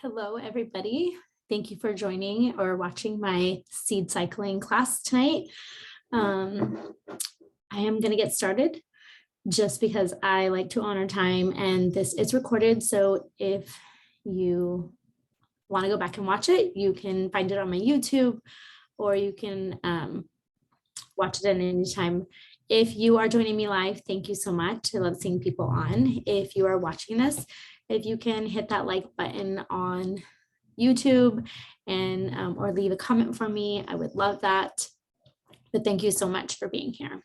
Hello, everybody. Thank you for joining or watching my seed cycling class tonight. I am going to get started just because I like to honor time, and this is recorded. So if you want to go back and watch it, you can find it on my YouTube, or you can watch it at any time. If you are joining me live, thank you so much. I love seeing people on. If you are watching this, if you can hit that like button on YouTube and or leave a comment for me, I would love that. But thank you so much for being here.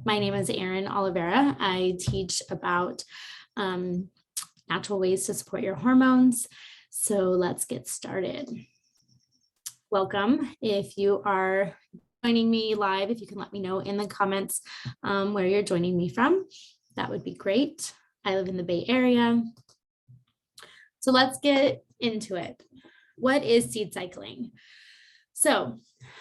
My name is Erin Oliveira. I teach about natural ways to support your hormones. So let's get started. Welcome. If you are joining me live, if you can let me know in the comments where you're joining me from, that would be great. I live in the Bay Area. So let's get into it. What is seed cycling? So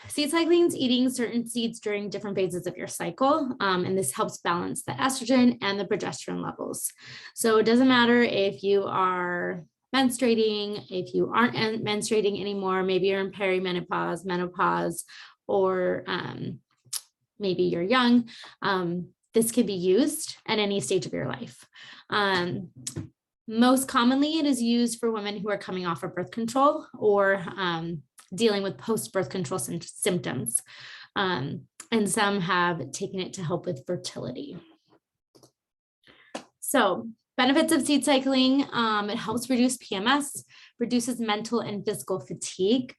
seed cycling is eating certain seeds during different phases of your cycle, and this helps balance the estrogen and the progesterone levels. So it doesn't matter if you are menstruating, if you aren't menstruating anymore, maybe you're in perimenopause, menopause, or maybe you're young, this can be used at any stage of your life. Most commonly, it is used for women who are coming off of birth control or dealing with post-birth control symptoms. And some have taken it to help with fertility. So benefits of seed cycling, it helps reduce PMS, reduces mental and physical fatigue.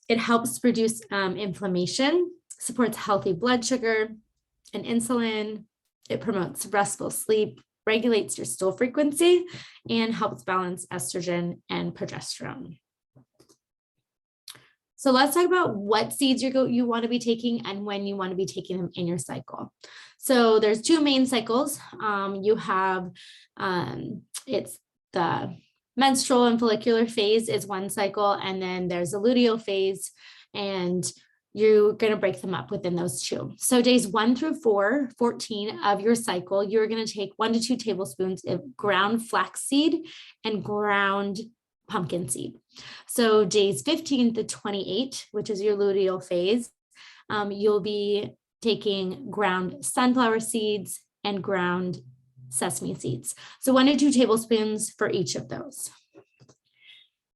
It helps reduce inflammation, supports healthy blood sugar and insulin. It promotes restful sleep, regulates your stool frequency, and helps balance estrogen and progesterone. So let's talk about what seeds you want to be taking and when you want to be taking them in your cycle. So there's two main cycles. You have, it's the menstrual and follicular phase is one cycle, and then there's a luteal phase, and you're going to break them up within those two. So days 1 through 14 of your cycle, you're going to take 1 to 2 tablespoons of ground flaxseed and ground pumpkin seed. So days 15 to 28, which is your luteal phase, you'll be taking ground sunflower seeds and ground sesame seeds. So 1 to 2 tablespoons for each of those.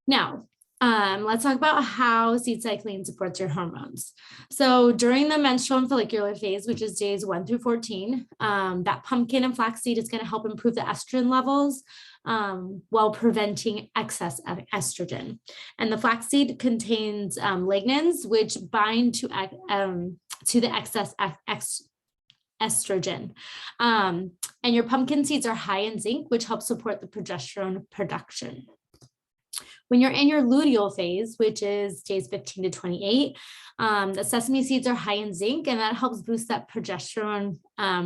Now, let's talk about how seed cycling supports your hormones. So during the menstrual and follicular phase, which is days 1 through 14, that pumpkin and flaxseed is going to help improve the estrogen levels while preventing excess estrogen. And the flaxseed contains lignans, which bind to the excess estrogen. And your pumpkin seeds are high in zinc, which helps support the progesterone production. When you're in your luteal phase, which is days 15 to 28, the sesame seeds are high in zinc, and that helps boost that progesterone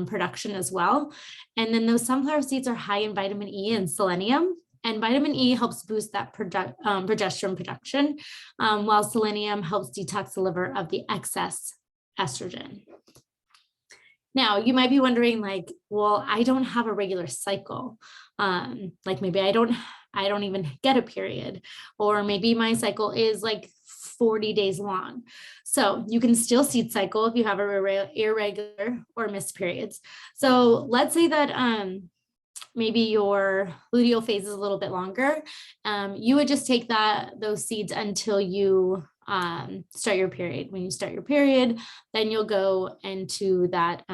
production as well. And then those sunflower seeds are high in vitamin E and selenium, and vitamin E helps boost that progesterone production, while selenium helps detox the liver of the excess estrogen. Now, you might be wondering, like, well, I don't have a regular cycle. Like maybe I don't even get a period, or maybe my cycle is like 40 days long. So you can still seed cycle if you have irregular or missed periods. So let's say that maybe your luteal phase is a little bit longer. You would just take those seeds until you start your period. When you start your period, then you'll go into that,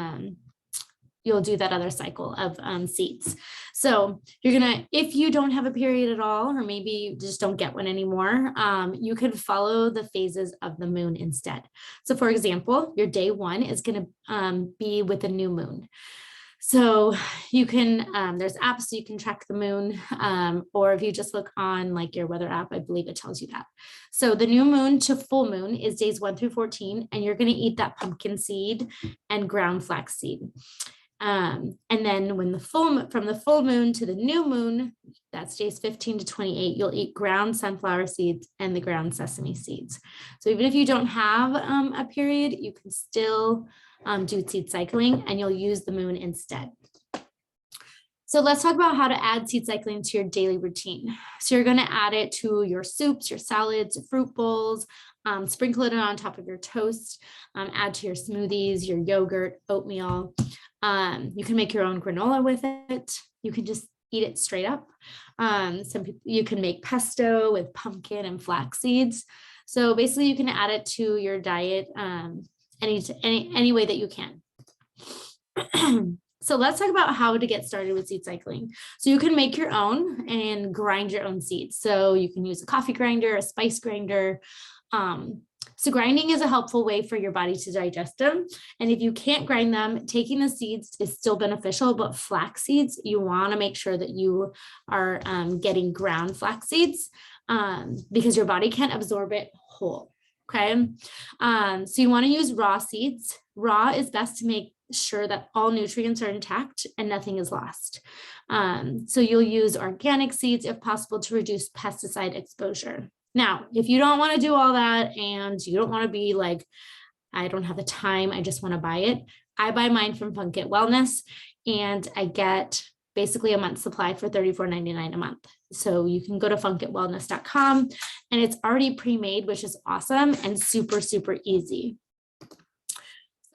you'll do that other cycle of seeds. So you're gonna, if you don't have a period at all, or maybe you just don't get one anymore, you can follow the phases of the moon instead. So for example, your day 1 is gonna be with a new moon. So you can, there's apps so you can track the moon, or if you just look on like your weather app, I believe it tells you that. So the new moon to full moon is days 1 through 14, and you're going to eat that pumpkin seed and ground flax seed. And then when from the full moon to the new moon, that's days 15 to 28, you'll eat ground sunflower seeds and the ground sesame seeds. So even if you don't have a period, you can still do seed cycling, and you'll use the moon instead. So let's talk about how to add seed cycling to your daily routine. So you're going to add it to your soups, your salads, fruit bowls, sprinkle it on top of your toast, add to your smoothies, your yogurt, oatmeal. You can make your own granola with it. You can just eat it straight up. Some people, you can make pesto with pumpkin and flax seeds. So basically you can add it to your diet any way that you can. So let's talk about how to get started with seed cycling. So you can make your own and grind your own seeds. So you can use a coffee grinder, a spice grinder. So grinding is a helpful way for your body to digest them. And if you can't grind them, taking the seeds is still beneficial, but flax seeds, you want to make sure that you are getting ground flax seeds because your body can't absorb it whole. Okay. So you want to use raw seeds. Raw is best to make sure that all nutrients are intact and nothing is lost. So you'll use organic seeds if possible to reduce pesticide exposure. Now, if you don't want to do all that and you don't want to be like, I don't have the time, I just want to buy it. I buy mine from Funkit Wellness and I get basically a month's supply for $34.99 a month. So you can go to funkitwellness.com and it's already pre-made, which is awesome and super, super easy.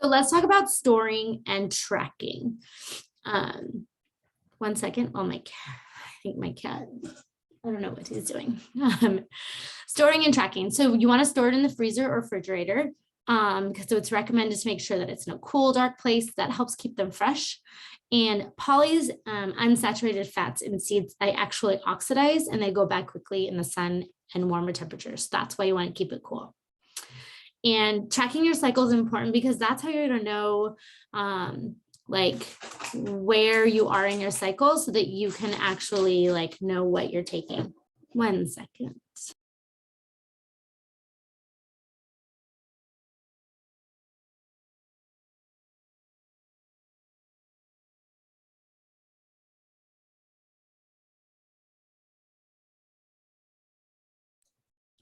So let's talk about storing and tracking. 1 second. Oh, I think my cat, I don't know what he's doing. Storing and tracking. So you want to store it in the freezer or refrigerator. So it's recommended to make sure that it's in a cool, dark place. That helps keep them fresh. And polys, unsaturated fats in seeds, they actually oxidize and they go bad quickly in the sun and warmer temperatures. That's why you want to keep it cool. And tracking your cycle is important because that's how you're going to know like where you are in your cycle so that you can actually like know what you're taking. 1 second.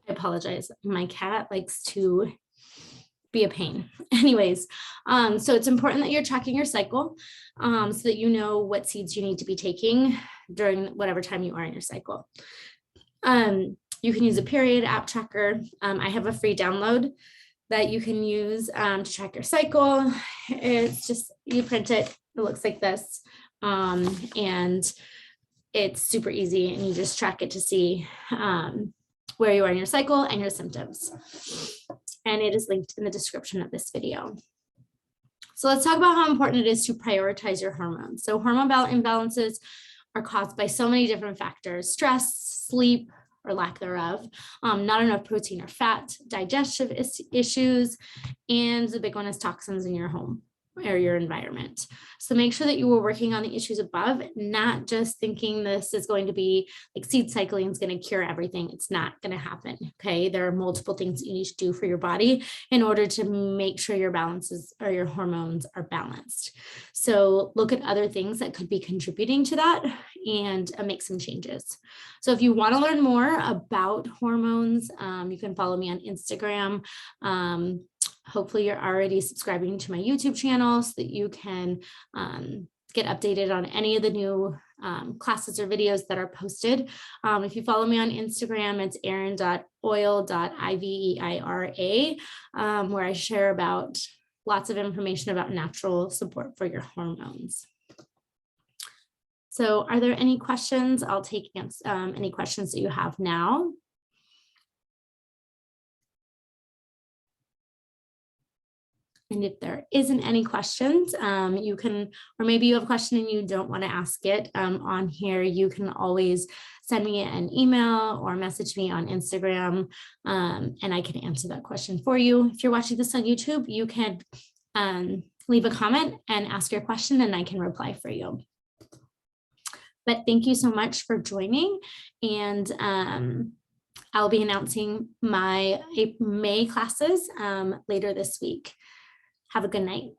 I apologize. My cat likes to be a pain. Anyways, so it's important that you're tracking your cycle so that you know what seeds you need to be taking during whatever time you are in your cycle. You can use a period app tracker. I have a free download that you can use to track your cycle. It's just, you print it, it looks like this. And it's super easy and you just track it to see where you are in your cycle and your symptoms. And it is linked in the description of this video. So let's talk about how important it is to prioritize your hormones. So hormone imbalances are caused by so many different factors: stress, sleep, or lack thereof, not enough protein or fat, digestive issues, and the big one is toxins in your home or your environment. So make sure that you are working on the issues above, not just thinking this is going to be like seed cycling is going to cure everything. It's not going to happen. Okay. There are multiple things you need to do for your body in order to make sure your balances or your hormones are balanced. So look at other things that could be contributing to that and make some changes. So if you want to learn more about hormones, you can follow me on Instagram. Hopefully you're already subscribing to my YouTube channel so that you can get updated on any of the new classes or videos that are posted. If you follow me on Instagram, it's erin.oil.iveira, where I share about lots of information about natural support for your hormones. So are there any questions? I'll take any questions that you have now. And if there isn't any questions, you can, or maybe you have a question and you don't want to ask it on here, you can always send me an email or message me on Instagram and I can answer that question for you. If you're watching this on YouTube, you can leave a comment and ask your question and I can reply for you. But thank you so much for joining, and I'll be announcing my May classes later this week. Have a good night.